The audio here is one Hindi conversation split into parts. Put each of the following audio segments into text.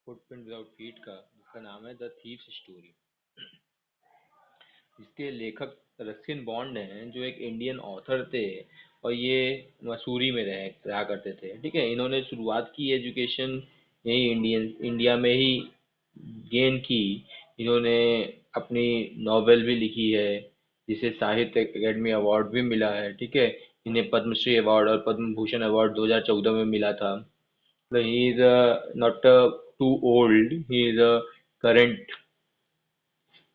फुटप्रिंट विदाउट फीट का, जिसका नाम है द थीव्स स्टोरी। इसके लेखक रस्किन बॉन्ड हैं, जो एक इंडियन ऑथर थे और ये मसूरी में रहा करते थे। ठीक है, इन्होंने शुरुआत की एजुकेशन यही इंडिया में ही गेन की। इन्होंने अपनी नॉवेल भी लिखी है, जिसे साहित्य अकेडमी अवार्ड भी मिला है। ठीक है, इन्हें पद्मश्री अवार्ड और पद्म भूषण अवार्ड 2014 में मिला था। He is not too old, he is a current,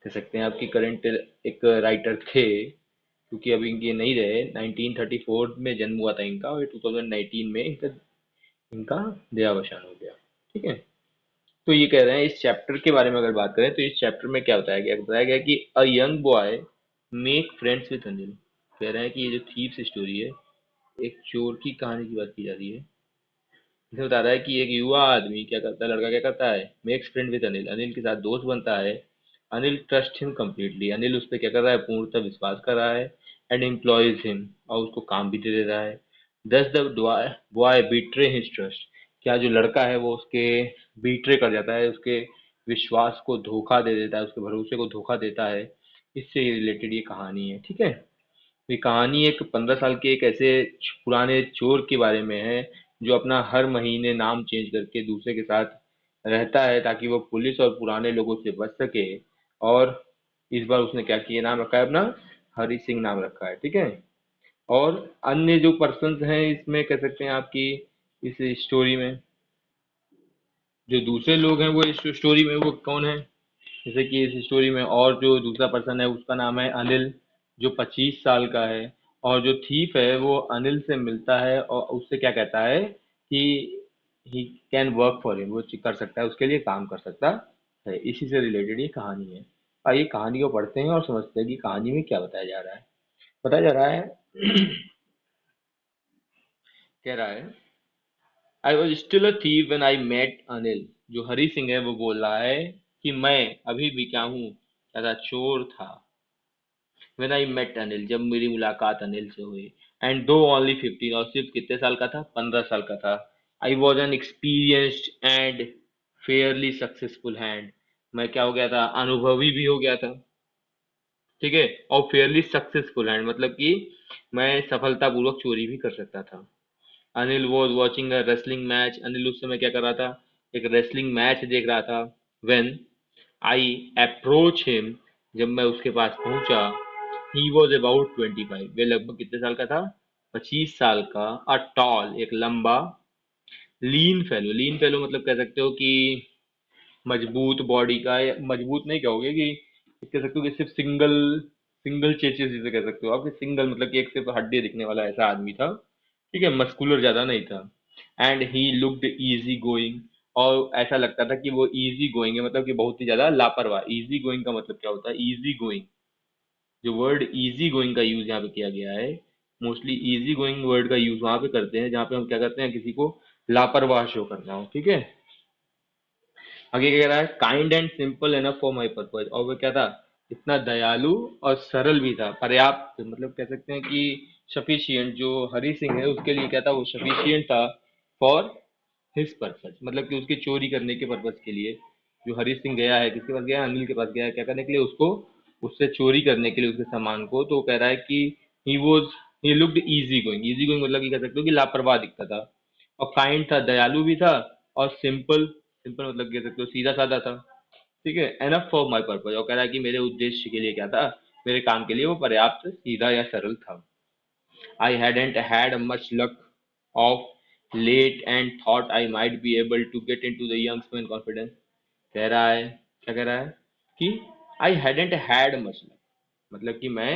कह सकते हैं आपकी करंट एक राइटर थे, क्योंकि अभी इनके नहीं रहे। 1934 में जन्म हुआ था इनका और 2019 में इनका देहावसान हो गया। ठीक है, तो ये कह रहे हैं इस चैप्टर के बारे में अगर बात करें तो इस चैप्टर में क्या बताया गया कि a young boy make friends with Anil. कह रहे हैं कि ये जो थीव्स स्टोरी है, एक चोर की कहानी की बात की जा रही है। इसमें बता रहा है कि एक युवा आदमी क्या करता है, लड़का क्या करता है, makes friend with Anil, Anil के साथ दोस्त बनता है। Anil trust him completely, Anil उस पर क्या कर रहा है, पूर्णतः विश्वास कर रहा है। एंड एम्प्लॉयज हिम, और उसको काम भी दे रहा है। दस the boy betray his trust, क्या जो लड़का है वो उसके बीट्रे कर जाता है, उसके विश्वास को धोखा दे देता है, उसके भरोसे को धोखा देता है। इससे रिलेटेड ये कहानी है। ठीक है, ये कहानी एक 15 साल के एक ऐसे पुराने चोर के बारे में है, जो अपना हर महीने नाम चेंज करके दूसरे के साथ रहता है, ताकि वो पुलिस और पुराने लोगों से बच सके। और इस बार उसने क्या किया, नाम रखा है अपना हरी सिंह नाम रखा है। ठीक है, और अन्य जो पर्सन्स हैं इसमें, कह सकते हैं आपकी इस स्टोरी में जो दूसरे लोग हैं वो इस स्टोरी में वो कौन है, जैसे कि इस स्टोरी में और जो दूसरा पर्सन है उसका नाम है अनिल, जो 25 साल का है। और जो थीफ है वो अनिल से मिलता है और उससे क्या कहता है कि he can work for him, वो कर सकता है, उसके लिए काम कर सकता है। इसी से रिलेटेड ये कहानी है। आइए कहानी को पढ़ते हैं और समझते हैं कि कहानी में क्या बताया जा रहा है। बताया जा रहा है कह रहा है, I was still a thief when I met Anil. जो हरी सिंह है वो बोल रहा है कि मैं अभी भी क्या हूँ, क्या था, चोर था। व्हेन आई मेट अनिल, जब मेरी मुलाकात अनिल से हुई। एंड दो ओनली 15, और सिर्फ कितने साल का था, 15 साल का था। I was an experienced and Fairlie successful hand, मैं क्या हो गया था, अनुभवी भी हो गया था। ठीक है, और फेयरली सक्सेसफुल हैंड मतलब कि मैं सफलतापूर्वक चोरी भी कर सकता था। Anil was watching a wrestling match, Anil उस समय क्या कर रहा था, एक रेसलिंग मैच देख रहा था। व्हेन आई अप्रोच हिम, जब मैं उसके पास पहुंचा। ही वॉज अबाउट 25, वे लगभग कितने साल का था, 25 साल का। अ टॉल, एक लंबा। लीन फेलो, लीन फेलो मतलब कह सकते हो कि मजबूत बॉडी का, या मजबूत नहीं कहोगे कि कह सकते हो कि सिर्फ सिंगल सिंगल चेचिस जिसे कह सकते हो आप, सिंगल मतलब कि एक सिर्फ हड्डी दिखने वाला ऐसा आदमी था। ठीक है, मस्कुलर ज्यादा नहीं था। And he looked easy going, और ऐसा लगता था कि वो इजी गोइंग है, मतलब कि बहुत ही ज्यादा लापरवाह। इजी गोइंग का मतलब क्या होता है, इजी गोइंग, जो वर्ड इजी गोइंग का यूज यहाँ पे किया गया है, मोस्टली इजी गोइंग वर्ड का यूज वहां पे करते हैं जहाँ पे हम क्या करते हैं, किसी को लापरवाह शो करना हो। ठीक है, आगे क्या कह रहा है, kind and simple enough for my purpose, और वो क्या था, इतना दयालु और सरल भी था, पर्याप्त, मतलब कह सकते हैं कि सफिशियंट। जो हरी सिंह है उसके लिए क्या था, वो सफिशियंट था फॉर हिज पर्पज, मतलब कि उसके चोरी करने के पर्पज के लिए। जो हरी सिंह गया है, किसके पास गया है, अनिल के पास गया है, क्या करने के लिए, उसको उससे चोरी करने के लिए, उसके सामान को। तो वो कह रहा है कि he was he looked easy going, easy going मतलब कि कह सकते हो कि लापरवाह दिखता था। और काइंड था, दयालु भी था। और सिंपल, सिंपल मतलब कह सकते हो सीधा साधा था। ठीक है, एनफ फॉर माई पर्पज, और कह रहा है कि मेरे उद्देश्य के लिए क्या था, मेरे काम के लिए वो पर्याप्त सीधा या सरल था। I hadn't had much luck of late and thought I might be able to get into the young man confidence. कह रहा है, क्या कह रहा है कि I hadn't had much luck, मतलब कि मैं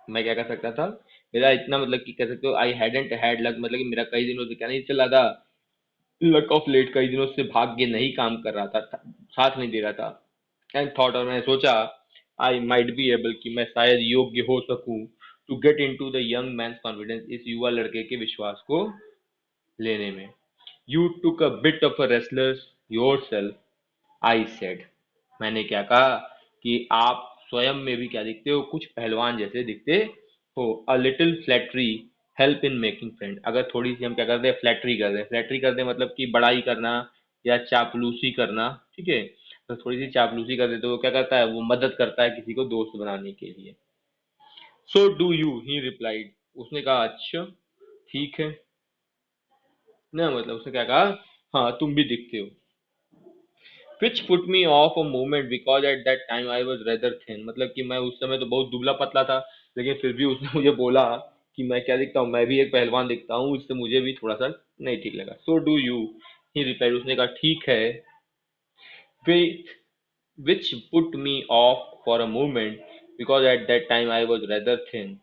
क्या कर सकता था, मेरा इतना, मतलब कि कह सकते हो आई हैडेंट हैड लक, मतलब कि मेरा कई दिनों से क्या नहीं चल रहा था, लक ऑफ लेट, कई दिनों से भाग्य नहीं काम कर रहा था, साथ नहीं दे रहा था। एंड थॉट, और मैंने सोचा, आई माइट बी एबल, कि मैं शायद योग्य हो सकूं, to get into the young man confidence, इस युवा लड़के के विश्वास को लेने में। You took a bit of a wrestlers yourself, I said, मैंने क्या कहा कि आप स्वयं में भी क्या दिखते हो, कुछ पहलवान जैसे दिखते हो। A little flattery help in making friend, अगर थोड़ी सी हम क्या करते हैं, फ्लैटरी करते हैं, फ्लैटरी करते हैं मतलब कि बड़ाई करना या चापलूसी करना, ठीक है। तो थोड़ी सी चापलूसी कर देते तो वो क्या करता है, वो मदद करता है किसी को दोस्त बनाने के लिए। So do you, he replied, उसने कहा अच्छा ठीक है ना, मतलब उसने क्या कहा, हाँ तुम भी दिखते हो। Which put me of a moment because at that time I was rather thin, मतलब कि मैं उस समय तो बहुत दुबला पतला था, लेकिन फिर भी उसने मुझे बोला कि मैं क्या दिखता हूँ, मैं भी एक पहलवान दिखता हूँ, इससे मुझे भी थोड़ा सा नहीं ठीक लगा। So do you, he replied, उसने कहा ठीक है। Which put me of for a moment because at that time I was rather thin.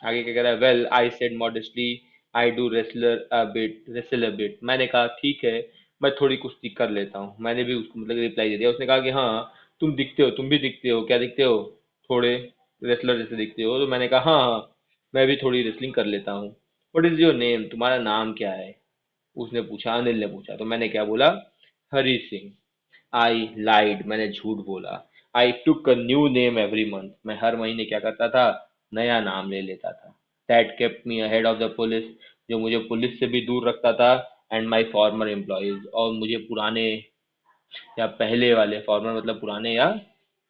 आगे क्या कह रहा है, well I said modestly I do wrestler a bit, मैंने कहा ठीक है मैं थोड़ी कुश्ती कर लेता हूँ, मैंने भी उसको मतलब रिप्लाई दे दिया। उसने कहा कि हाँ तुम दिखते हो, तुम भी दिखते हो, क्या दिखते हो, थोड़े रेसलर जैसे दिखते हो। तो मैंने कहा हाँ हाँ मैं भी थोड़ी रेसलिंग कर लेता हूँ। व्हाट इज योर नेम, तुम्हारा नाम क्या है, उसने पूछा, अनिल ने पूछा। तो मैंने क्या बोला, हरी सिंह। आई लाइड, मैंने झूठ बोला। I took a new name every month, मैं हर महीने क्या करता था, नया नाम ले लेता था। That kept me ahead of the police, जो मुझे पुलिस से भी दूर रखता था, एंड माई फॉर्मर एम्प्लॉयज, और मुझे पुराने या पहले वाले, फॉर्मर मतलब पुराने या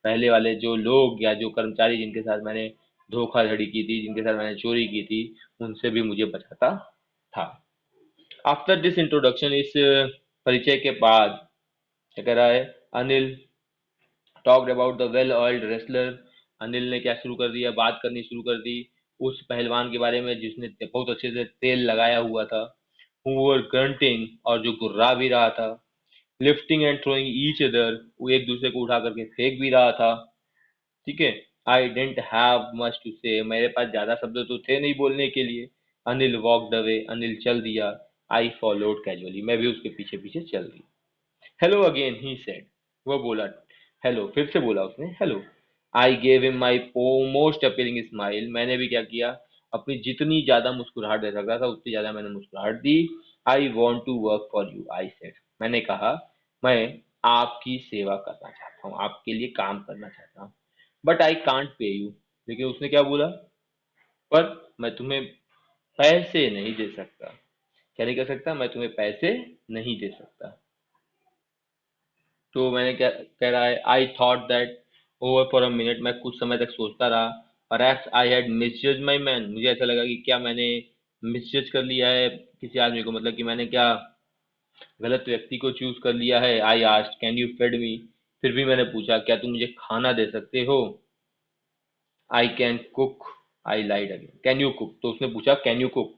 पहले वाले जो लोग या जो कर्मचारी जिनके साथ मैंने धोखाधड़ी की थी, जिनके साथ मैंने चोरी की थी, उनसे भी मुझे बचाता था। आफ्टर दिस इंट्रोडक्शन, इस परिचय के बाद क्या कह रहा है, Anil talked about the well oiled wrestler, Anil ने क्या शुरू कर दिया, बात करनी शुरू कर दी उस पहलवान के बारे में जिसने बहुत अच्छे से तेल लगाया हुआ था। हु वर ग्रंटिंग, और जो गुर्रा भी रहा था। Lifting and throwing each other, वो एक दूसरे को उठा करके फेंक भी रहा था, ठीक है। आई डेंट हैव मच टू से, मेरे पास ज्यादा शब्द तो थे नहीं बोलने के लिए। अनिल वॉकड अवे, अनिल चल दिया। आई फॉलोड कैजुअली, मैं भी उसके पीछे पीछे चल दी। हेलो अगेन, ही सेड, वो बोला हेलो, फिर से बोला उसने hello. I gave him my most appealing smile, मैंने भी क्या किया, अपनी जितनी ज्यादा मुस्कुराहट दे सकता था उतनी ज्यादा मैंने मुस्कुराहट दी। I want to work for you, I said, मैंने कहा मैं आपकी सेवा करना चाहता हूँ, आपके लिए काम करना चाहता हूँ। But I can't pay you, लेकिन उसने क्या बोला, पर मैं तुम्हें पैसे नहीं दे सकता। क्या नहीं कर सकता, मैं तुम्हें पैसे नहीं दे सकता। तो मैंने क्या कह रहा है, I thought that over for a minute, मैं कुछ समय तक सोचता रहा। Perhaps I had misjudge my man, मुझे ऐसा लगा कि क्या मैंने मिसजज कर लिया है किसी आदमी को, मतलब कि मैंने क्या गलत व्यक्ति को चूज कर लिया है। I asked can you fed me, फिर भी मैंने पूछा क्या तुम मुझे खाना दे सकते हो। I can cook, I lied again, can you cook, तो उसने पूछा कैन यू कुक,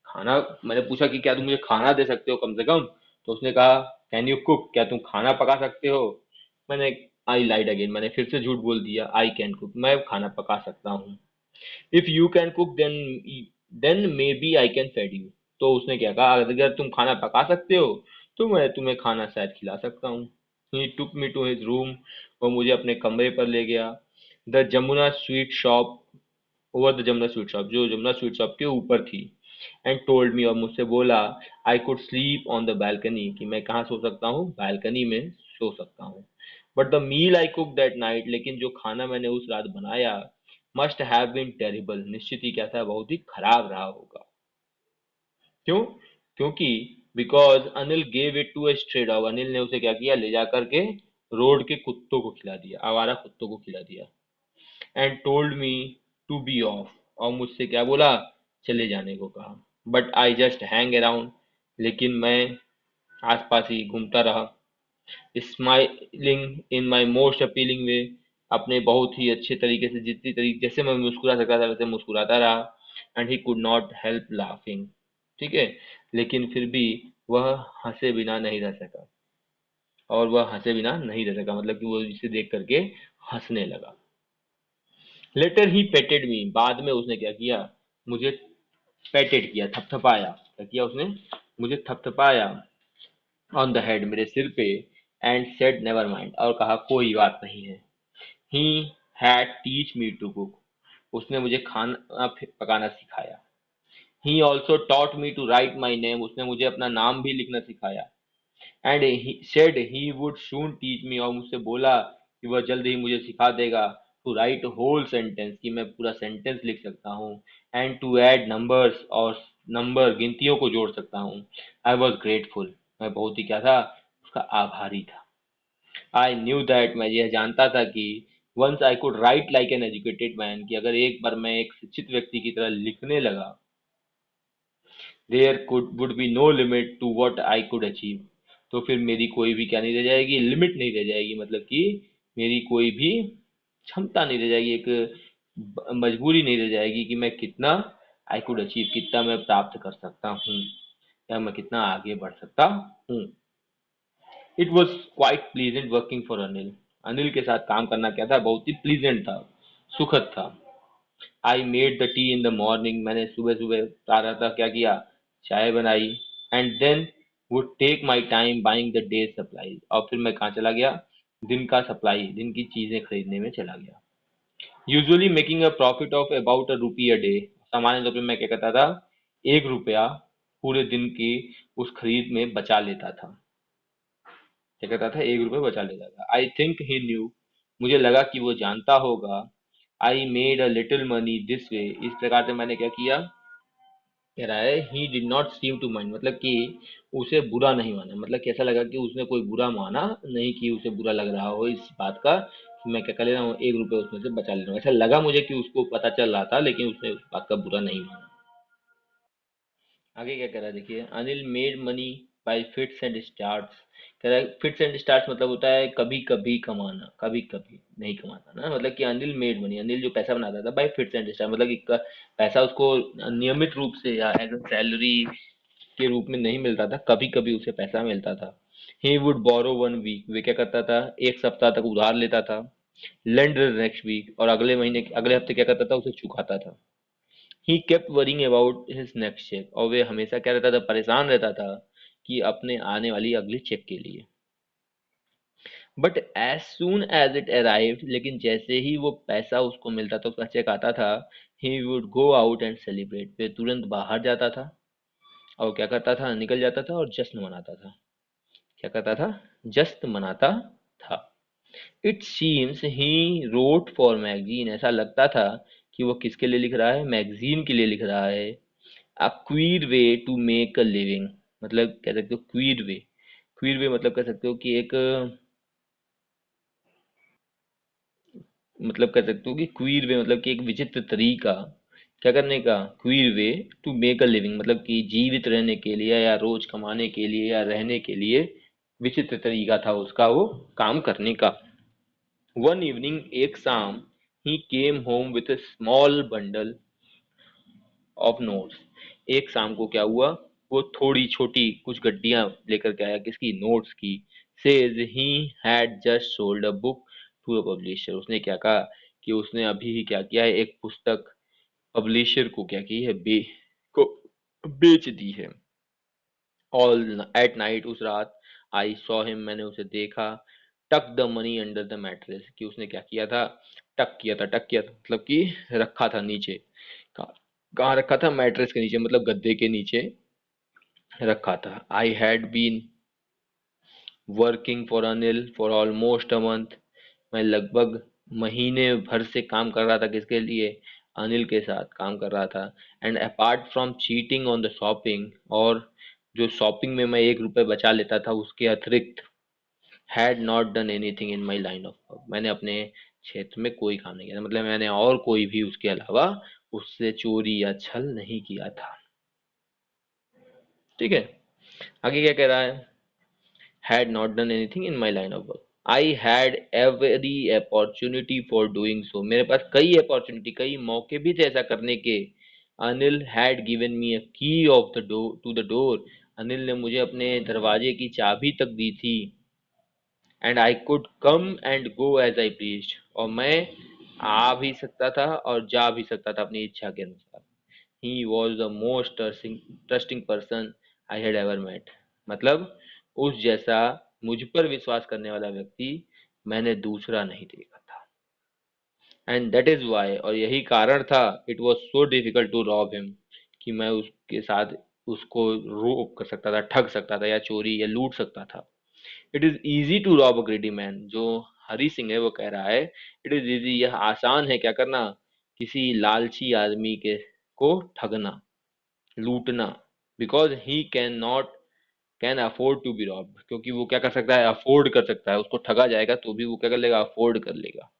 खाना, मैंने पूछा कि क्या तुम मुझे खाना दे सकते हो कम से कम, तो उसने कहा कैन यू कुक, क्या तुम खाना पका सकते हो। मैंने आई लाइड अगेन, मैंने फिर से झूठ बोल दिया, आई कैन कुक, मैं खाना पका सकता हूँ। If you can cook then maybe I can fed you, तो उसने क्या कहा, अगर तुम खाना पका सकते हो तो मैं तुम्हें खाना शायद खिला सकता हूँ। ही टुक मी टू हिज रूम, वो मुझे अपने कमरे पर ले गया। The Jamuna sweet shop, over the Jamuna sweet shop, जो जमुना स्वीट शॉप के ऊपर थी। एंड टोल्ड मी, और मुझसे बोला I could sleep on the balcony, कि मैं कहाँ सो सकता हूँ, बैल्कनी में सो सकता हूँ। But the meal I cook that night, लेकिन जो खाना मैंने उस रात बनाया, मस्ट हैव बीन टेरिबल, निश्चित ही क्या था, बहुत ही खराब रहा होगा। क्यों, क्योंकि because Anil gave it to a stray dog, Anil ने उसे क्या किया, ले जा करके रोड के कुत्तों को खिला दिया, आवारा कुत्तों को खिला दिया। And told me to be off, और मुझसे क्या बोला, चले जाने को कहा। But I just hang around, लेकिन मैं आसपास ही घूमता रहा। Smiling in my most appealing way, अपने बहुत ही अच्छे तरीके से, जितनी तरीके जैसे मैं मुस्कुरा सकता था वैसे मुस्कुराता रहा। And he could not help laughing, ठीक है, लेकिन फिर भी वह हंसे बिना नहीं रह सका, और वह हंसे बिना नहीं रह सका मतलब कि वो इसे देख करके हंसने लगा। लेटर ही पेटेड मी, बाद में उसने क्या किया, मुझे पेटेड किया, थपथपाया, क्या किया उसने, मुझे थपथपाया ऑन द हेड, मेरे सिर पे। एंड सेड नेवर माइंड, और कहा कोई बात नहीं है। He had teach me to cook, उसने मुझे खाना पकाना सिखाया। He also taught me to write my name, उसने मुझे अपना नाम भी लिखना सिखाया। And said he would soon teach me, और मुझसे बोला कि वह जल्द ही मुझे सिखा देगा। टू राइट होल सेंटेंस, कि मैं पूरा सेंटेंस लिख सकता हूँ, एंड टू ऐड नंबर्स, और नंबर गिनतियों को जोड़ सकता हूँ। आई वॉज ग्रेटफुल, मैं बहुत ही क्या था, उसका आभारी था। आई न्यू दैट, मैं यह जानता था कि once I could write like an educated man, कि अगर एक बार मैं एक शिक्षित व्यक्ति की तरह लिखने लगा, there could would be no limit to what I could achieve, तो फिर मेरी कोई भी क्या नहीं रह जाएगी, लिमिट नहीं रह जाएगी, मतलब कि मेरी कोई भी क्षमता नहीं रह जाएगी, एक मजबूरी नहीं रह जाएगी कि मैं कितना आई कुड अचीव, कितना मैं प्राप्त कर सकता हूँ, या मैं कितना आगे बढ़ सकता हूँ। It was quite pleasant working for Anil, Anil के साथ काम करना क्या था, बहुत ही प्लीजेंट था, सुखद था। I made the tea in the morning, मैंने सुबह सुबह तारा था क्या किया, चाय बनाई। And then would take my time buying the day supply, और फिर मैं कहाँ चला गया, दिन का सप्लाई, दिन की चीजें खरीदने में चला गया। Usually making a profit of about a rupee a day, सामान्य तौर पे मैं क्या करता था, 1 रुपया पूरे दिन की उस खरीद में बचा लेता था। क्या कहता था, 1 रुपये बचा लेता था। आई थिंक ही न्यू, मुझे लगा कि वो जानता होगा। I made a little money this way, इस प्रकार से मैंने क्या किया, कह रहा है he did not seem to mind, मतलब कि उसे बुरा नहीं माना, मतलब कैसा लगा कि उसने कोई बुरा माना नहीं, कि उसे बुरा लग रहा हो इस बात का कि मैं क्या कर ले रहा हूँ, 1 रुपये उसमें से बचा ले रहा हूँ, ऐसा लगा मुझे कि उसको पता चल रहा था, लेकिन उसने उस बात का बुरा नहीं माना। आगे क्या कह रहा है देखिए, Anil made money by fits and starts, कह रहा है फिट्स एंड स्टार्ट्स मतलब होता है कभी कभी कमाना, कभी कभी नहीं कमाना ना, मतलब कि अनिल मेड मनी, अनिल जो पैसा बनाता था बाय फिट्स एंड स्टार्ट, मतलब कि पैसा उसको नियमित रूप से या एज अ सैलरी के रूप में नहीं मिलता था, कभी कभी उसे पैसा मिलता था। ही वुड बोरो 1 वीक, वे क्या करता था, 1 सप्ताह तक उधार लेता था। लेंड नेक्स्ट वीक, और अगले महीने अगले हफ्ते क्या करता था, उसे चुकाता था। He kept worrying about his next cheque, और वे हमेशा क्या रहता था, परेशान रहता था कि अपने आने वाली अगली चेक के लिए। But as soon as it arrived, लेकिन जैसे ही वो पैसा उसको मिलता था, उसका चेक आता था, he would go out and celebrate, वे तुरंत बाहर जाता था और क्या करता था, निकल जाता था और जश्न मनाता था। क्या करता था, जश्न मनाता था। It seems he wrote for magazine, ऐसा लगता था कि वो किसके लिए लिख रहा है, मैगजीन के लिए लिख रहा है। A queer way to make a living, मतलब कह सकते हो क्वीर वे, क्वीर वे मतलब कह सकते हो कि एक, मतलब कह सकते हो कि क्वीर वे मतलब कि एक विचित्र तरीका क्या करने का, queer way to make a living, मतलब कि जीवित रहने के लिए या रोज कमाने के लिए या रहने के लिए विचित्र तरीका था उसका वो काम करने का। वन इवनिंग, एक शाम, he came home with a small bundle of notes, एक शाम को क्या हुआ, वो थोड़ी छोटी कुछ गड्डियां लेकर के आया, किसकी, नोट्स की। Says he had just sold a book to a publisher, उसने क्या कहा कि उसने अभी ही क्या किया है, एक पुस्तक पब्लिशर को क्या की है, को बेच दी है। ऑल एट नाइट, उस रात, आई सॉ हिम, मैंने उसे देखा, टक the money under the mattress, कि उसने क्या किया था, टक किया था, टक किया था मतलब कि रखा था नीचे, कहाँ कहाँ रखा था, मैट्रेस के नीचे, मतलब गद्दे के नीचे रखा था। I had been working for Anil for almost a month, मैं लगभग महीने भर से काम कर रहा था, किसके लिए, अनिल के साथ काम कर रहा था। And apart from cheating on the shopping, और जो शॉपिंग में मैं 1 रुपए बचा लेता था उसके अतिरिक्त, had not done anything in my line of work, मैंने अपने क्षेत्र में कोई काम नहीं किया था, मतलब मैंने और कोई भी उसके अलावा उससे चोरी या छल नहीं किया था। ठीक है, आगे क्या कह रहा है, had not done anything in my line of work. I had every opportunity for doing so. मेरे पास कई अपॉर्चुनिटी, कई मौके भी थे ऐसा करने के। Anil had given me a key of the door to the door. Anil ने मुझे अपने दरवाजे की चाबी तक दी थी। And I could come and go as I pleased, और मैं आ भी सकता था और जा भी सकता था अपनी इच्छा के अनुसार। He was the most trusting person I had ever met, मतलब उस जैसा मुझ पर विश्वास करने वाला व्यक्ति मैंने दूसरा नहीं देखा था। एंड दैट इज वाई, और यही कारण था, it was so difficult to rob him, कि मैं उसके साथ उसको रोक कर सकता था, ठग सकता था, या चोरी या लूट सकता था। It is easy to rob a greedy man, जो हरी सिंह है वो कह रहा है, इट इज इजी, यह आसान है क्या करना, किसी लालची आदमी के को ठगना, लूटना, because he can afford to be rob, क्योंकि वो क्या कर सकता है, अफोर्ड कर सकता है, उसको ठगा जाएगा तो भी वो क्या कर लेगा, अफोर्ड कर लेगा।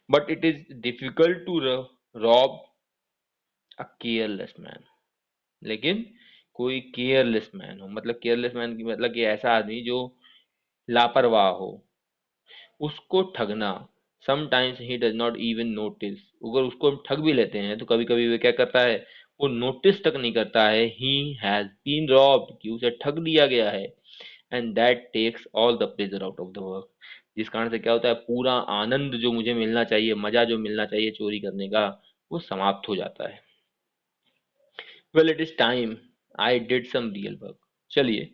But it is difficult to rob a careless man, लेकिन कोई केयरलेस मैन हो, मतलब केयरलेस मैन की मतलब कि ऐसा आदमी जो लापरवाह हो, उसको ठगना, sometimes he does not even notice, अगर उसको हम ठग भी लेते हैं तो कभी कभी वो क्या करता है, वो नोटिस तक नहीं करता है, ही हैज बीन रॉब्ड, कि उसे ठग लिया गया है, and that takes all the pleasure out of the work, जिस कारण से क्या होता है, पूरा आनंद जो मुझे मिलना चाहिए, मजा जो मिलना चाहिए चोरी करने का, वो समाप्त हो जाता है। Well it is time I did some real work, चलिए,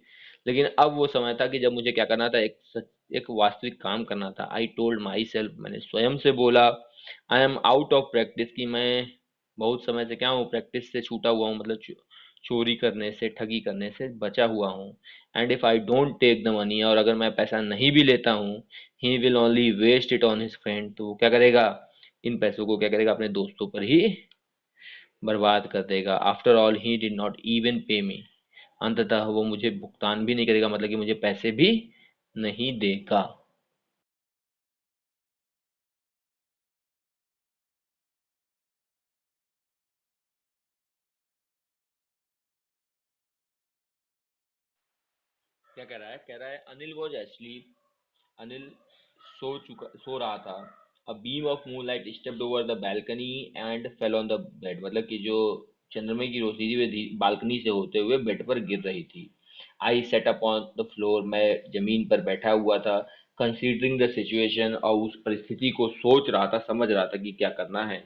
लेकिन अब वो समय था कि जब मुझे क्या करना था, एक वास्तविक काम करना था। आई टोल्ड माई सेल्फ, मैंने स्वयं से बोला, I am out of practice, कि मैं बहुत समय से क्या हूँ, प्रैक्टिस से छूटा हुआ हूँ, मतलब चोरी करने से, ठगी करने से बचा हुआ हूँ। And if I don't take the money, और अगर मैं पैसा नहीं भी लेता हूँ, he will only waste it on his friend, तो वो क्या करेगा, इन पैसों को क्या करेगा, अपने दोस्तों पर ही बर्बाद कर देगा। After all he did not even पे मी, अंततः वो मुझे भुगतान भी नहीं करेगा, मतलब कि मुझे पैसे भी नहीं देगा। क्या कह रहा है अनिल वॉज एस्लीप, अनिल सो रहा था। A beam of moonlight stepped over the balcony and fell on the bed, मतलब कि जो चंद्रमा की रोशनी थी वो बालकनी से होते हुए बेड पर गिर रही थी। I set up on the floor, मैं जमीन पर बैठा हुआ था, कंसीडरिंग द सिचुएशन, और उस परिस्थिति को सोच रहा था, समझ रहा था कि क्या करना है।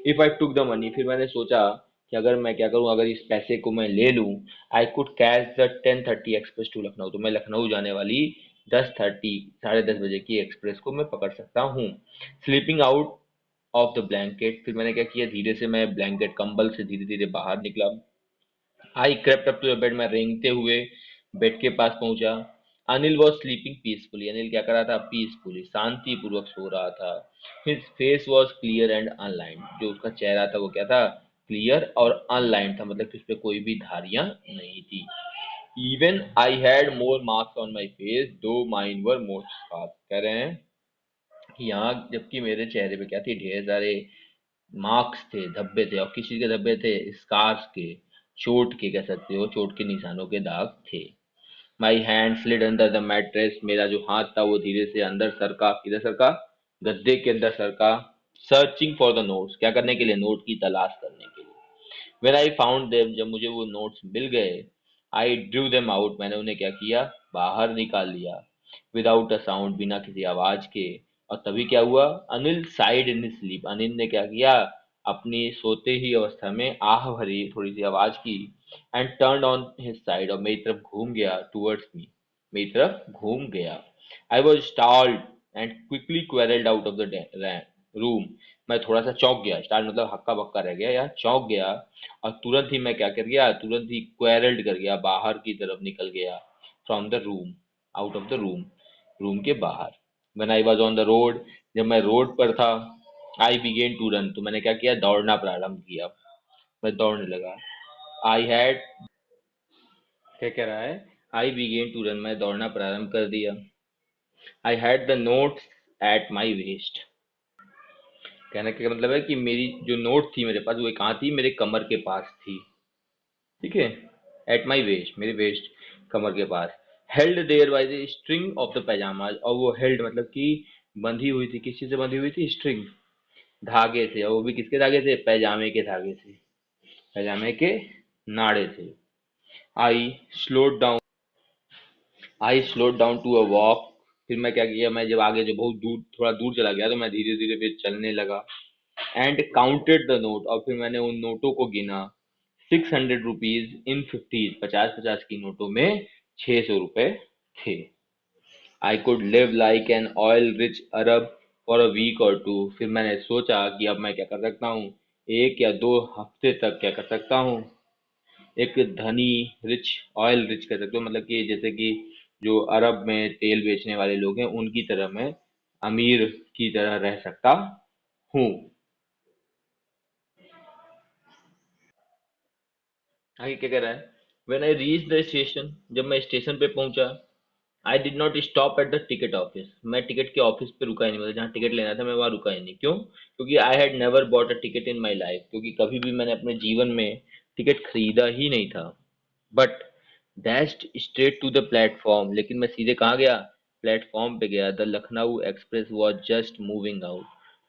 If I took the money, फिर मैंने सोचा कि अगर मैं क्या करूं, अगर इस पैसे को मैं ले लूं, I could catch the 10:30 express to Lucknow, तो मैं लखनऊ जाने वाली 10:30 10:30 बजे की एक्सप्रेस को मैं पकड़ सकता हूँ। Sleeping out of the blanket, फिर मैंने क्या किया, धीरे से मैं ब्लैंकेट कंबल से धीरे धीरे बाहर निकला। I crept up to the bed, मैं रेंगते हुए बेड के पास पहुंचा। Anil was sleeping peacefully, Anil क्या कर रहा था, पीसफुली, शांति पूर्वक सो रहा था। His face was clear and unlined, जो उसका चेहरा था वो क्या था, क्लियर और अनलाइंड था, मतलब कि उस पर कोई भी धारियां नहीं थी। Even I had more marks on my face दो माइन वर मोर शार्प, कह रहे हैं कि यहाँ जबकि मेरे चेहरे पे क्या थी, ढेर सारे मार्क्स थे, धब्बे थे, और किसी के धब्बे थे, स्कार्स के, चोट के, कह सकते हो चोट के निशानों के दाग थे। My hand slid under the mattress, मेरा जो हाथ था वो धीरे से अंदर सरका, किधर सरका, गद्दे के अंदर सरका। सर्चिंग फॉर द नोट्स, क्या करने के लिए, नोट की तलाश करने के लिए। When I found them, जब मुझे वो नोट्स मिल गए, I drew them out, मैंने उन्हें क्या किया, बाहर निकाल लिया। विदाउट अ साउंड, बिना किसी आवाज के। और तभी क्या हुआ, Anil side in sleep, Anil ने क्या किया, अपनी सोते ही अवस्था में आह भरी थोड़ी सी आवाज की, and turn on his side, और मेरी तरफ घूम गया, टूवर्ड्स मी, मेरी तरफ घूम गया। I was startled and quickly crawled out of the room, मैं थोड़ा सा चौंक गया, स्टार्ट मतलब हक्का बक्का रह गया या चौंक गया, और तुरंत ही मैं क्या कर गया, तुरंत ही क्वेरल्ड कर गया, बाहर की तरफ निकल गया, from the room, out of the room, room के बाहर। When I was on the road, जब मैं रोड पर था, आई बिगेन टू रन, तो मैंने क्या किया, दौड़ना प्रारंभ किया, मैं दौड़ने लगा। आई हैड, क्या कह रहा है, आई बिगेन टू रन, मैं दौड़ना प्रारंभ कर दिया। I had the notes eight my waste, कहने का मतलब है कि मेरी जो नोट थी मेरे पास, वो कहाँ थी, मेरे कमर के पास थी, ठीक है, एट माई वेस्ट, मेरे वेस्ट, कमर के पास। Held there by the string of the pyjamas, और वो हेल्ड मतलब कि बंधी हुई थी, किस चीज से बंधी हुई थी, स्ट्रिंग, धागे से, और वो भी किसके धागे से, पैजामे के धागे से, पैजामे के नाड़े से। I slowed down, I slowed down to a walk, फिर मैं क्या किया, मैं जब आगे जो बहुत दूर, थोड़ा दूर चला गया, तो मैं धीरे धीरे फिर चलने लगा। एंड काउंटेड द नोट, और फिर मैंने उन नोटों को गिना। 600 रुपीज इन 50, 50 50 की नोटों में 600 रुपए थे। I could live like an oil rich Arab for a week or two, फिर मैंने सोचा कि अब मैं क्या कर सकता हूँ, 1 या 2 हफ्ते तक क्या कर सकता हूँ, एक धनी, रिच, ऑयल रिच कह सकते हो, मतलब कि जैसे कि जो अरब में तेल बेचने वाले लोग हैं, उनकी तरह मैं अमीर की तरह रह सकता हूँ। आगे क्या कह रहा है? When I reach the station, जब मैं स्टेशन पे पहुंचा, आई did not stop at the ticket office, मैं टिकट के ऑफिस पे रुका ही नहीं, मतलब जहाँ टिकट लेना था मैं वहां रुका ही नहीं। क्यों? क्योंकि I had never bought a ticket in my life, क्योंकि कभी भी मैंने अपने जीवन में टिकट खरीदा ही नहीं था। But dashed straight to the platform, लेकिन मैं सीधे कहाँ गया? प्लेटफॉर्म पे गया। The Lucknow express was just moving out,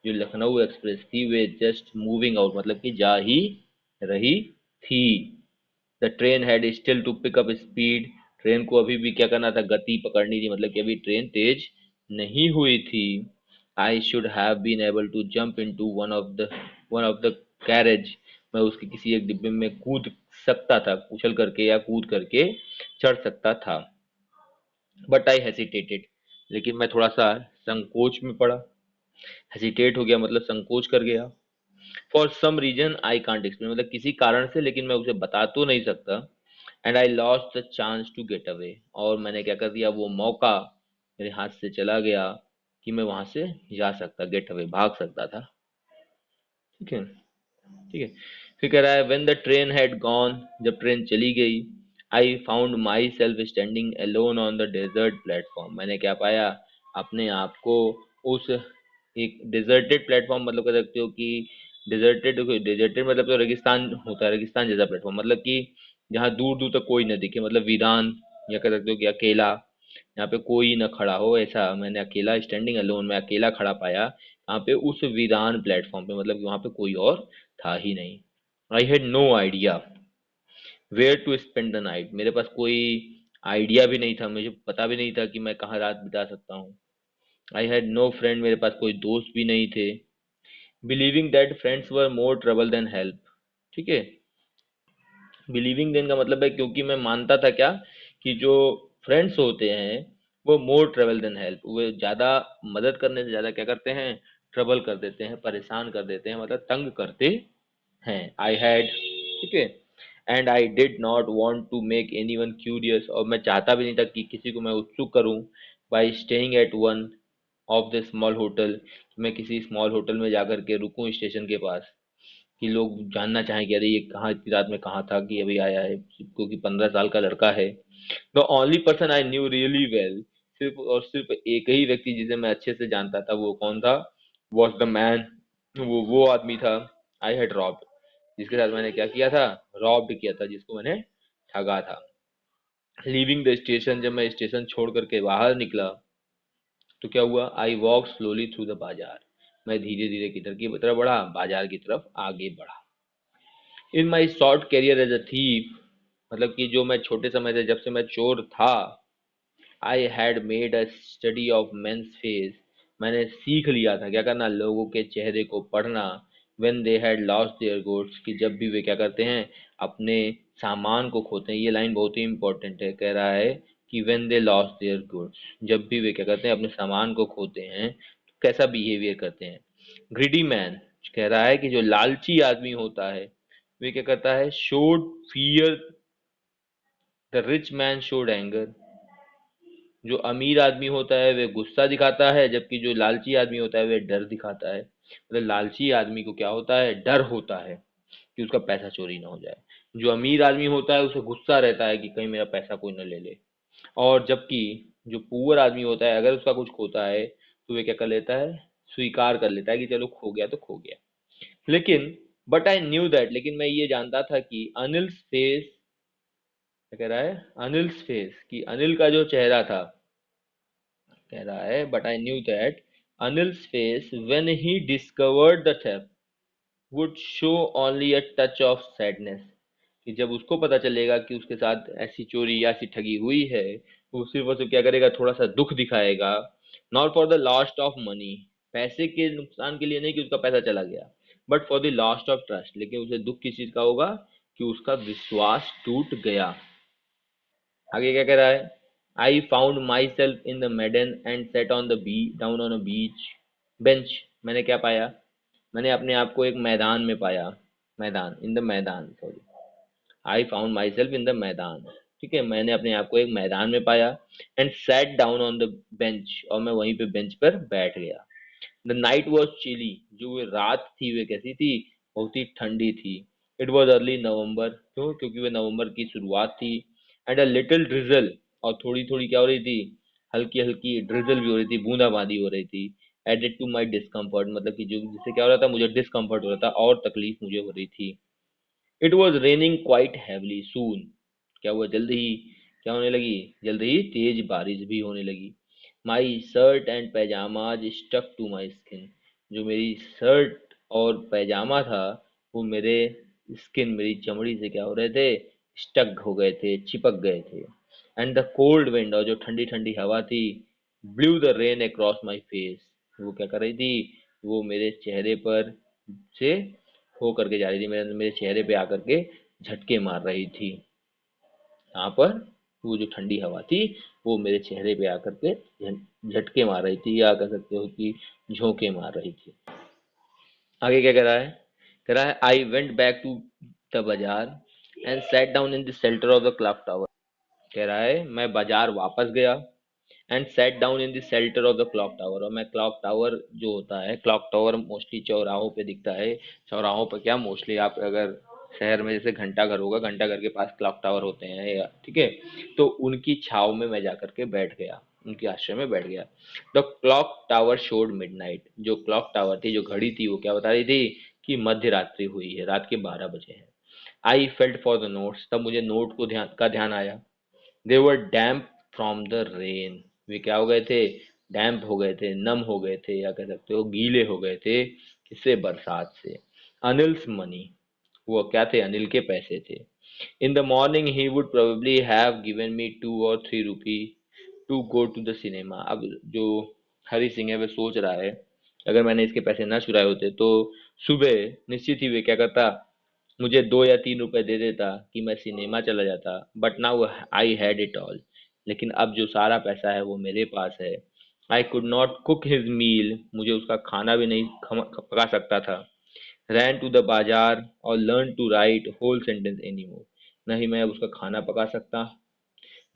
जो लखनऊ एक्सप्रेस थी वे जस्ट मूविंग आउट, मतलब कि जा ही रही थी। The train had still to pick up speed, train को अभी भी क्या करना था? गति पकड़नी थी, मतलब कि अभी ट्रेन तेज नहीं हुई थी। I should have been able to jump into one of the carriage, मैं उसके किसी एक डिब्बे में कूद सकता था, उछल करके या कूद करके चढ़ सकता था। बट आई हेसिटेटेड, लेकिन मैं थोड़ा सा संकोच में पड़ा। हेसिटेट हो गया मतलब संकोच कर गया। For some reason I can't explain, मतलब किसी कारण से, लेकिन मैं उसे बता तो नहीं सकता। And I lost the chance to get away, और मैंने क्या कर दिया? वो मौका मेरे हाथ से चला गया कि मैं वहां से जा सकता, गेट अवे, भाग सकता था। ठीक है, ठीक है। फिर कह रहा है when the train had gone, जब ट्रेन चली गई, I found myself standing alone on the desert platform, मैंने क्या पाया? अपने आप को उस एक डिजर्टेड प्लेटफॉर्म, मतलब कह सकते हो कि डिजर्टेड, डिजर्टेड मतलब तो रेगिस्तान होता है, रेगिस्तान जैसा प्लेटफॉर्म, मतलब कि जहाँ दूर दूर तक कोई न दिखे, मतलब वीरान, या कह सकते हो कि अकेला, यहाँ पे कोई न खड़ा हो, ऐसा मैंने अकेला, स्टैंडिंग अलोन, मैं अकेला खड़ा पाया यहाँ पे उस वीरान प्लेटफॉर्म पे, मतलब कि वहां पे कोई और था ही नहीं। I had no idea where to spend the night, मेरे पास कोई आइडिया भी नहीं था, मुझे पता भी नहीं था कि मैं कहाँ रात बिता सकता हूँ। आई हैड नो फ्रेंड, मेरे पास कोई दोस्त भी नहीं थे। Believing that friends were more trouble than help, ठीक है। बिलीविंग देन का मतलब है क्योंकि मैं मानता था क्या, कि जो फ्रेंड्स होते हैं वो मोर ट्रबल देन हेल्प, वो ज़्यादा मदद करने से ज़्यादा क्या करते हैं? ट्रबल कर देते हैं, परेशान कर देते हैं, मतलब तंग करते हैं। आई हैड, ठीक है। And I did not want to make anyone curious, और मैं चाहता भी नहीं था कि किसी को मैं उत्सुक करूं। By staying at one of the small hotel, मैं किसी स्मॉल होटल में जाकर के रुकूं स्टेशन के पास, कि लोग जानना चाहें कि अरे ये कहाँ इतनी रात में कहाँ था, कि अभी आया है, क्योंकि 15 साल का लड़का है। The only person I knew really well, सिर्फ और सिर्फ एक ही व्यक्ति जिसे मैं अच्छे से जानता था, वो कौन था? वॉज द मैन, वो आदमी था आई हैड रॉब्ड, जिसके साथ मैंने क्या किया था? रॉब्ड किया था, जिसको मैंने ठगा था। लीविंग द स्टेशन, जब मैं स्टेशन छोड़ करके बाहर निकला, तो क्या हुआ? I walk slowly through the बाजार, मैं धीरे धीरे किधर की तरफ बढ़ा? बाजार की तरफ आगे बढ़ा। In my short career as a thief, मतलब कि जो मैं छोटे समय से, जब से मैं चोर था, I had made a study of men's faces, मैंने सीख लिया था क्या करना? लोगों के चेहरे को पढ़ना। When they had lost their goods, कि जब भी वे क्या करते हैं? अपने सामान को खोते हैं। ये लाइन बहुत ही इंपॉर्टेंट है, कह रहा है कि when they lost their goods, जब भी वे क्या करते हैं? अपने सामान को खोते हैं, तो कैसा बिहेवियर करते हैं? ग्रीडी मैन, कह रहा है कि जो लालची आदमी होता है, वे क्या करता है? Showed fear, the rich man showed anger, जो अमीर आदमी होता है वे गुस्सा दिखाता है, जबकि जो लालची आदमी होता है वे डर दिखाता है। मतलब लालची आदमी को क्या होता है? डर होता है कि उसका पैसा चोरी ना हो जाए। जो अमीर आदमी होता है उसे गुस्सा रहता है कि कहीं मेरा पैसा कोई न ले ले। और जबकि जो पुअर आदमी होता है, अगर उसका कुछ खोता है तो वे क्या कर लेता है? स्वीकार कर लेता है कि चलो खो गया तो खो गया। लेकिन बट आई न्यू दैट, लेकिन मैं ये जानता था कि अनिल फेस, क्या कह रहा है? अनिल फेस, कि अनिल का जो चेहरा था, कह रहा है but I knew that Anil's face when he discovered the theft would show only a touch of sadness, कि जब उसको पता चलेगा कि उसके साथ ऐसी चोरी या ऐसी ठगी हुई है, वो सिर्फ और सिर्फ क्या करेगा? थोड़ा सा दुख दिखाएगा। Not for the lost of money, पैसे के नुकसान के लिए नहीं कि उसका पैसा चला गया, but for the lost of trust, लेकिन उसे दुख किस चीज का होगा? कि उसका विश्वास टूट गया। आगे क्या कह रहा है? I found myself in the maidan and set on the be down on a beach bench, मैंने क्या पाया? मैंने अपने आप को एक मैदान में पाया। मैदान, इन द मैदान, sorry. I found myself in the मैदान, ठीक है, मैंने अपने आप को एक मैदान में पाया। And sat down on the bench, और मैं वहीं पे बेंच पर बैठ गया। द नाइट वॉज चिली, जो वो रात थी वे कैसी थी, बहुत ही ठंडी थी। इट वॉज अर्ली नवंबर, क्यों, क्योंकि वह नवंबर की शुरुआत थी। एंड अ लिटिल ड्रिजल, और थोड़ी थोड़ी क्या हो रही थी, हल्की हल्की ड्रिजल भी हो रही थी, बूंदाबांदी हो रही थी। एडेड टू माई डिस्कम्फर्ट, मतलब कि जो जिससे क्या हो रहा था, मुझे डिस्कम्फर्ट हो रहा था और तकलीफ मुझे हो रही थी। It was raining quite heavily soon, क्या हुआ, जल्द ही क्या होने लगी, जल्द ही तेज बारिश भी होने लगी। My shirt and pyjamas stuck to my skin, जो मेरी शर्ट और पैजामा था वो मेरे स्किन, मेरी चमड़ी से क्या हो रहे थे, स्टक हो गए थे, चिपक गए थे। एंड द कोल्ड विंड, और जो ठंडी ठंडी हवा थी, blue the rain across my face, वो क्या कर रही थी, वो मेरे चेहरे पर से हो करके जा रही थी, मेरे मेरे चेहरे पे आकर के झटके मार रही थी। यहाँ पर वो जो ठंडी हवा थी वो मेरे चेहरे पे आकर के झटके मार रही थी, या कह सकते हो कि झोंके मार रही थी। आगे क्या कह रहा है, कह रहा है I went back to the bazaar and sat down in the shelter of the clock tower. कह रहा है मैं बाजार वापस गया and set down in the shelter of the clock tower, और मैं क्लॉक टावर जो होता है, क्लॉक टावर मोस्टली चौराहों पे दिखता है। चौराहों पर क्या, मोस्टली आप अगर शहर में जैसे घंटा घर होगा, घंटा घर के पास क्लॉक टावर होते हैं, या ठीक है, तो उनकी छाव में मैं जाकर के बैठ गया, उनके आश्रय में बैठ गया। The clock tower showed midnight, जो क्लॉक टावर थी, जो घड़ी थी, वो क्या बता रही थी कि मध्य रात्रि हुई है, रात के 12 बजे हैं। I felt for the notes, तब मुझे नोट को ध्यान आया। दे वर डैम्प फ्रॉम द रेन, वे क्या हो गए थे, डैम्प हो गए थे, नम हो गए थे, या कह सकते हो गीले हो गए थे, किससे, बरसात से। अनिल्स मनी, वो क्या थे, अनिल के पैसे थे। In the morning he would probably have given me 2 or 3 rupee to go to the cinema. अब जो हरी सिंह है वह सोच रहा है, अगर मैंने इसके पैसे ना चुराए होते तो सुबह निश्चित ही वे क्या करता, मुझे 2 या 3 रुपए दे देता कि मैं सिनेमा चला जाता। But now I had it all, लेकिन अब जो सारा पैसा है वो मेरे पास है। I could not cook his meal, मुझे उसका खाना भी नहीं पका सकता था। Ran to the bazaar or learn to write whole sentence any more, न ही मैं अब उसका खाना पका सकता,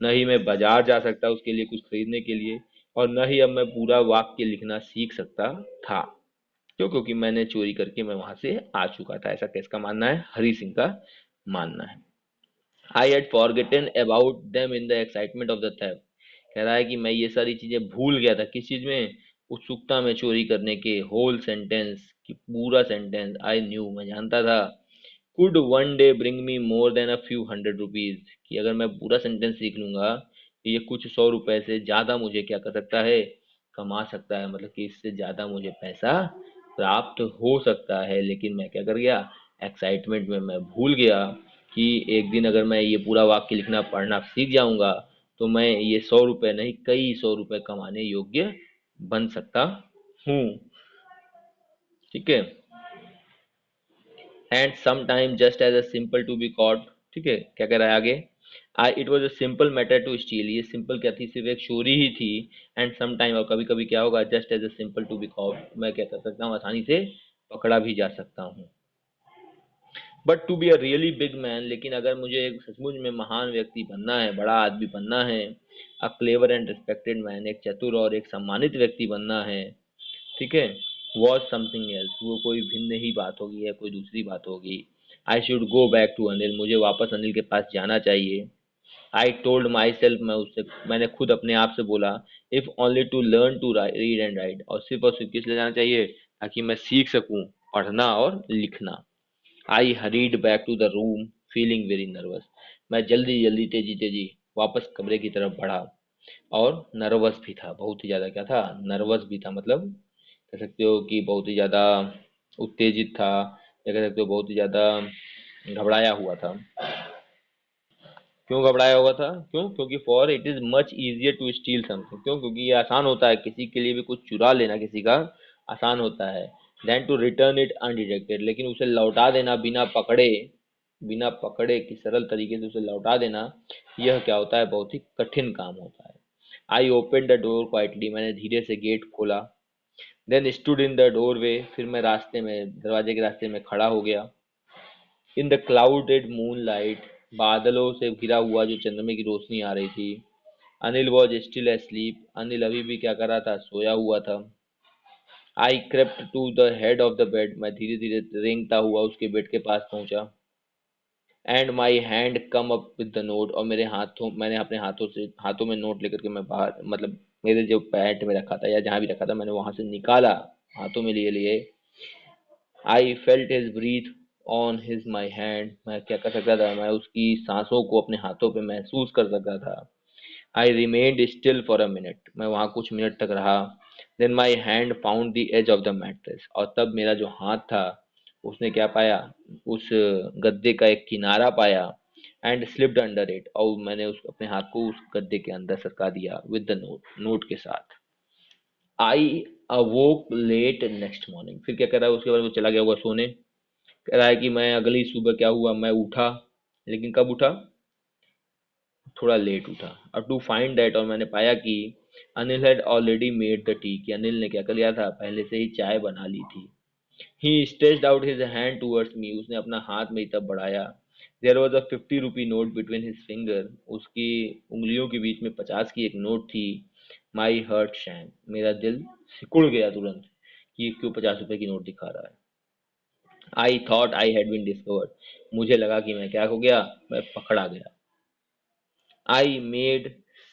न ही मैं बाजार जा सकता उसके लिए कुछ खरीदने के लिए, और न ही अब मैं पूरा वाक्य लिखना सीख सकता था। क्यों, क्योंकि मैंने चोरी करके मैं वहां से आ चुका था। ऐसा किसका मानना है, हरी सिंह का मानना है। I had forgotten about them in the excitement of the theft, कह रहा है कि मैं ये सारी चीजें भूल गया था, किस चीज में, उत्सुकता में चोरी करने के। होल सेंटेंस कि पूरा सेंटेंस, आई न्यू, मैं जानता था, could one day bring me more than a few hundred rupees, कि अगर मैं पूरा सेंटेंस सीख लूंगा तो ये कुछ 100 रुपए से ज्यादा मुझे क्या कर सकता है, कमा सकता है, मतलब कि इससे ज्यादा मुझे पैसा प्राप्त हो सकता है। लेकिन मैं क्या कर गया, एक्साइटमेंट में मैं भूल गया कि एक दिन अगर मैं ये पूरा वाक्य लिखना पढ़ना सीख जाऊंगा तो मैं ये 100 रुपए नहीं, कई 100 रुपए कमाने योग्य बन सकता हूँ। ठीक है, and some time just as a simple to be caught, ठीक है, क्या कह रहा है आगे, I it was a simple matter to steal, ये सिंपल क्या थी, सिर्फ एक चोरी ही थी। एंड सम टाइम, और कभी कभी क्या होगा, just as a simple to be caught, मैं क्या कर सकता हूँ, आसानी से पकड़ा भी जा सकता हूँ। But to be a really big man, लेकिन अगर मुझे एक सचमुच में महान व्यक्ति बनना है, बड़ा आदमी बनना है, a clever and respected man, एक चतुर और एक सम्मानित व्यक्ति बनना है, ठीक है, वॉज समथिंग एल्स, वो कोई भिन्न ही बात होगी, या कोई दूसरी बात होगी। I should go back to Anil, मुझे वापस अनिल के पास जाना चाहिए। आई टोल्ड माई सेल्फ, मैंने खुद अपने आप से बोला, if only to learn to read and write, और सिर्फ किस लिए जाना चाहिए, ताकि मैं सीख सकूं पढ़ना और लिखना। I hurried back to the room feeling very nervous, मैं जल्दी जल्दी तेजी तेजी वापस कमरे की तरफ बढ़ा, और नर्वस भी था, बहुत ही ज़्यादा क्या था, नर्वस भी था, मतलब कह सकते हो कि बहुत ही ज़्यादा उत्तेजित था, या कह सकते हो बहुत ही ज़्यादा घबराया हुआ था। क्यों घबराया हुआ था, क्यों, क्योंकि for it is much easier to steal something, क्यों, क्योंकि ये आसान होता है, किसी के लिए भी कुछ चुरा लेना किसी का आसान होता है, than to return it undetected, लेकिन उसे लौटा देना बिना पकड़े, बिना पकड़े कि सरल तरीके से उसे लौटा देना, यह क्या होता है, बहुत ही कठिन काम होता है। I open the door quietly, मैंने धीरे से गेट खोला। Then stood in the doorway, फिर मैं रास्ते में, दरवाजे के रास्ते में खड़ा हो गया। In the clouded moon light, बादलों से घिरा हुआ जो चंद्रमा की रोशनी आ रही थी। Anil was still asleep, Anil अभी भी क्या कर रहा था, सोया हुआ था। I crept to the head of the bed, मैं धीरे धीरे रेंगता हुआ उसके बेड के पास पहुंचा। And my hand come up with the note, और मैंने अपने हाथों में नोट लेकर के मैं बाहर, मतलब मेरे जो पैंट में रखा था या जहां भी रखा था, मैंने वहां से निकाला, हाथों में लिए लिए। I felt his breath on his my hand, मैं क्या कर सकता था, मैं उसकी सांसों को अपने हाथों पे महसूस कर सकता था। I remained still for a minute, मैं वहां कुछ मिनट तक रहा। Then my hand found the edge of the mattress, और तब मेरा जो हाथ था उसने क्या पाया, उस गद्दे का एक किनारा पाया। एंड स्लिप्ड अंडर इट, और मैंने उस अपने हाथ को उस गद्दे के अंदर सरका दिया विद द नोट के साथ। आई अवोक लेट नेक्स्ट मॉर्निंग, फिर क्या कर रहा है, उसके बाद वो चला गया होगा सोने। कह रहा है कि मैं अगली सुबह क्या हुआ, मैं उठा, लेकिन कब उठा, थोड़ा लेट उठा। और टू फाइंड दैट, और मैंने पाया कि Anil had already made the T, कि अनिल ने क्या कर लिया था, पहले से ही चाय बना ली थी। He stretched out his hand towards me, उसने अपना हाथ मेरी तरफ बढ़ाया। There was a 50 rupee note between his finger, उसकी उंगलियों के बीच में 50 की एक नोट थी। माई हर्ट शैंक, मेरा दिल सिकुड़ गया तुरंत कि ये क्यों 50 रुपए की नोट दिखा रहा है। I thought I had been discovered, मुझे लगा कि मैं क्या हो गया, मैं पकड़ा गया। I made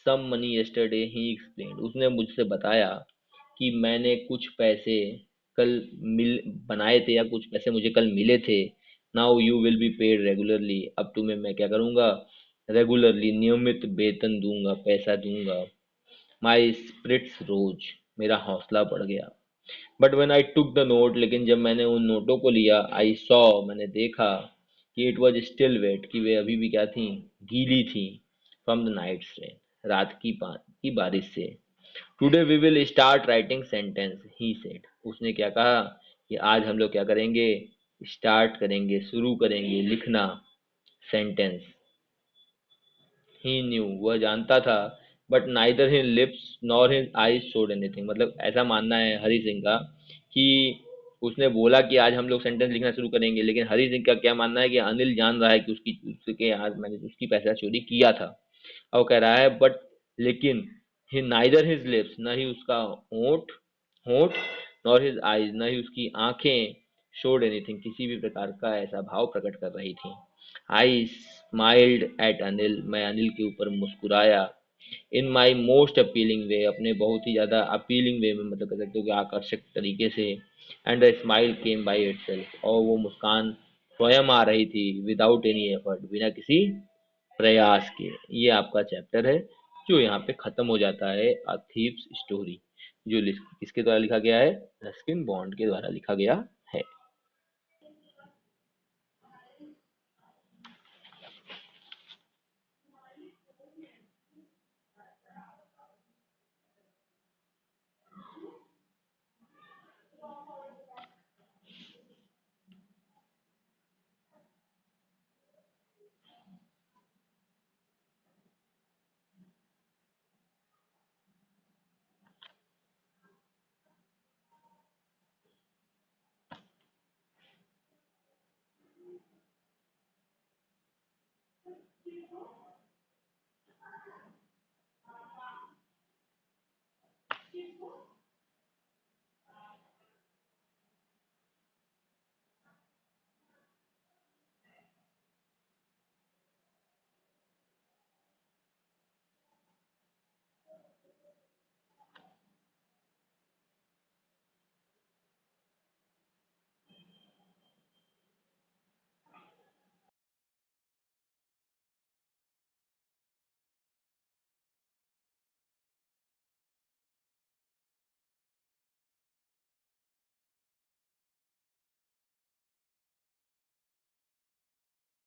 some money yesterday, he explained, उसने मुझसे बताया कि मैंने कुछ पैसे कल मिल बनाए थे, या कुछ पैसे मुझे कल मिले थे। Now you will be paid regularly, अब तुम्हें मैं क्या करूंगा, रेगुलरली नियमित वेतन दूंगा, पैसा दूंगा। माई स्पिरिट्स रोज, मेरा हौसला बढ़ गया। But when I took the note, लेकिन जब मैंने उन नोटों को लिया, आई सॉ, मैंने देखा कि इट वॉज स्टिल वेट, कि वे अभी भी क्या थी, गीली थी। फ्रॉम द नाइट रेन, रात की बारिश से। Today we will start writing sentence, he said, उसने क्या कहा, कि आज हम लोग क्या करेंगे, स्टार्ट करेंगे, शुरू करेंगे लिखना, सेंटेंस। ही न्यू, वह जानता था, but neither his lips nor his eyes showed anything, मतलब ऐसा मानना है हरी सिंह का कि उसने बोला कि आज हम लोग सेंटेंस लिखना शुरू करेंगे, लेकिन हरी सिंह का क्या मानना है कि अनिल जान रहा है कि उसके आज मैंने उसकी पैसा चोरी किया था। और कह रहा है बट, लेकिन ही नाइदर हिज लिप्स, न ही उसका होंठ होंठ, नॉर हिज आईज, न ही उसकी आंखें, शोड एनीथिंग, किसी भी प्रकार का ऐसा भाव प्रकट कर रही थी। आई स्माइल्ड एट अनिल, मैं अनिल के ऊपर मुस्कुराया। इन माई मोस्ट अपीलिंग वे, अपने बहुत ही ज़्यादा अपीलिंग वे में, मतलब कह सकते हो कि आकर्षक तरीके से। And the smile came by it self, और वो मुस्कान स्वयं आ रही थी, विदाउट एनी एफर्ट, बिना किसी प्रयास के। ये आपका चैप्टर है जो यहाँ पे खत्म हो जाता है, अ थीव्स स्टोरी, जो किसके द्वारा लिखा गया है, रस्किन बॉन्ड के द्वारा लिखा गया है।